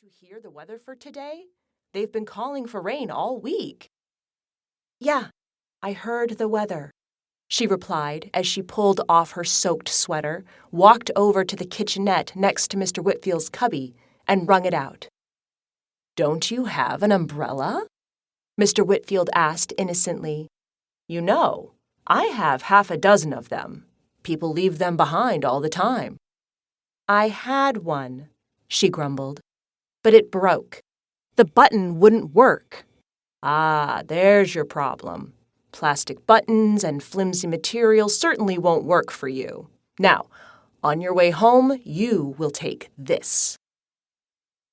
Didn't you hear the weather for today? They've been calling for rain all week. Yeah, I heard the weather, she replied as she pulled off her soaked sweater, walked over to the kitchenette next to Mr. Whitfield's cubby, and wrung it out. Don't you have an umbrella? Mr. Whitfield asked innocently. You know, I have half a dozen of them. People leave them behind all the time. I had one, she grumbled, but it broke. The button wouldn't work. Ah, there's your problem. Plastic buttons and flimsy material certainly won't work for you. Now, on your way home, you will take this.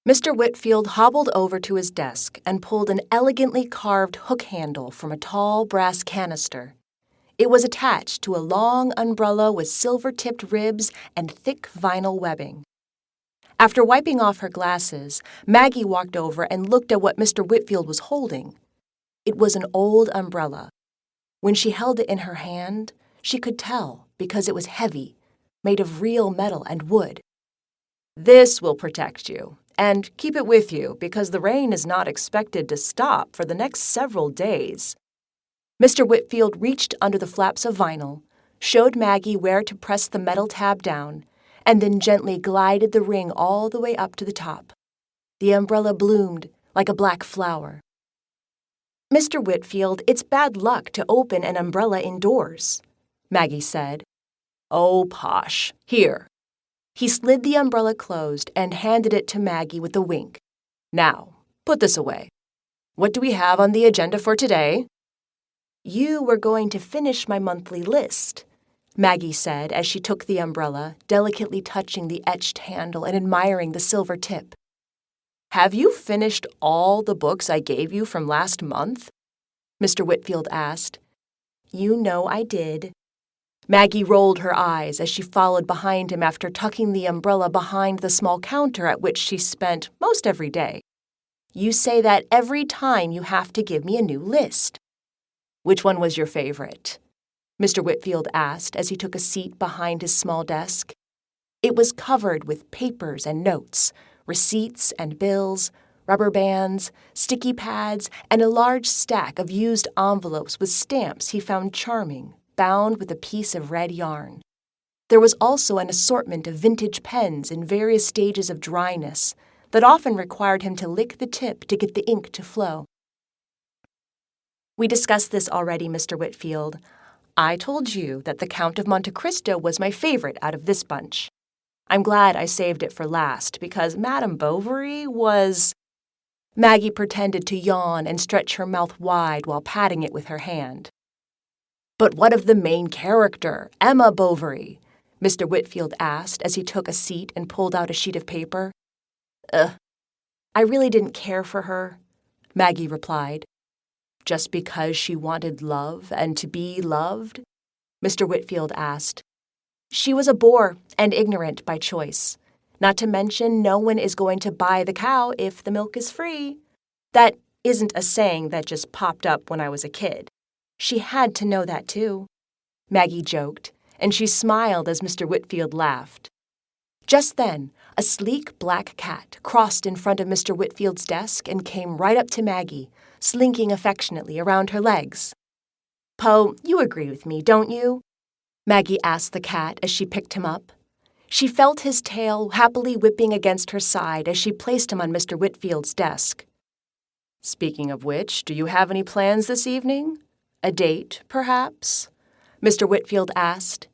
Mr. Whitfield hobbled over to his desk and pulled an elegantly carved hook handle from a tall brass canister. It was attached to a long umbrella with silver-tipped ribs and thick vinyl webbing. After wiping off her glasses, Maggie walked over and looked at what Mr. Whitfield was holding. It was an old umbrella. When she held it in her hand, she could tell because it was heavy, made of real metal and wood. This will protect you, and keep it with you because the rain is not expected to stop for the next several days. Mr. Whitfield reached under the flaps of vinyl, showed Maggie where to press the metal tab down, and then gently glided the ring all the way up to the top. The umbrella bloomed like a black flower. Mr. Whitfield, it's bad luck to open an umbrella indoors, Maggie said. Oh, posh. Here. He slid the umbrella closed and handed it to Maggie with a wink. Now, put this away. What do we have on the agenda for today? You were going to finish my monthly list, Maggie said as she took the umbrella, delicately touching the etched handle and admiring the silver tip. Have you finished all the books I gave you from last month? Mr. Whitfield asked. You know I did. Maggie rolled her eyes as she followed behind him after tucking the umbrella behind the small counter at which she spent most every day. You say that every time you have to give me a new list. Which one was your favorite? Mr. Whitfield asked as he took a seat behind his small desk. It was covered with papers and notes, receipts and bills, rubber bands, sticky pads, and a large stack of used envelopes with stamps he found charming, bound with a piece of red yarn. There was also an assortment of vintage pens in various stages of dryness that often required him to lick the tip to get the ink to flow. We discussed this already, Mr. Whitfield. I told you that the Count of Monte Cristo was my favorite out of this bunch. I'm glad I saved it for last because Madame Bovary was... Maggie pretended to yawn and stretch her mouth wide while patting it with her hand. But what of the main character, Emma Bovary? Mr. Whitfield asked as he took a seat and pulled out a sheet of paper. I really didn't care for her, Maggie replied. Just because she wanted love and to be loved? Mr. Whitfield asked. She was a bore and ignorant by choice. Not to mention, no one is going to buy the cow if the milk is free. That isn't a saying that just popped up when I was a kid. She had to know that, too. Maggie joked, and she smiled as Mr. Whitfield laughed. Just then, a sleek black cat crossed in front of Mr. Whitfield's desk and came right up to Maggie, slinking affectionately around her legs. Poe, you agree with me, don't you? Maggie asked the cat as she picked him up. She felt his tail happily whipping against her side as she placed him on Mr. Whitfield's desk. Speaking of which, do you have any plans this evening? A date, perhaps? Mr. Whitfield asked.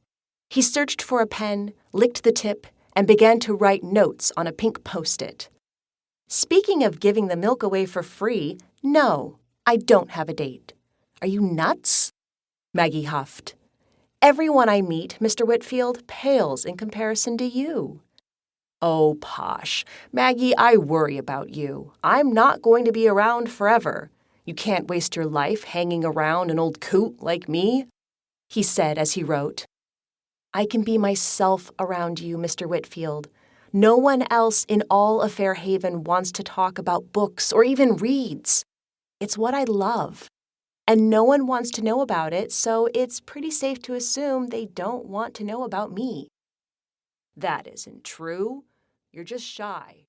He searched for a pen, licked the tip, and began to write notes on a pink post-it. Speaking of giving the milk away for free, no, I don't have a date. Are you nuts? Maggie huffed. Everyone I meet, Mr. Whitfield, pales in comparison to you. Oh, posh. Maggie, I worry about you. I'm not going to be around forever. You can't waste your life hanging around an old coot like me, he said as he wrote. I can be myself around you, Mr. Whitfield. No one else in all of Fairhaven wants to talk about books or even reads. It's what I love. And no one wants to know about it, so it's pretty safe to assume they don't want to know about me. That isn't true. You're just shy.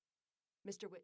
Mr. Whitfield.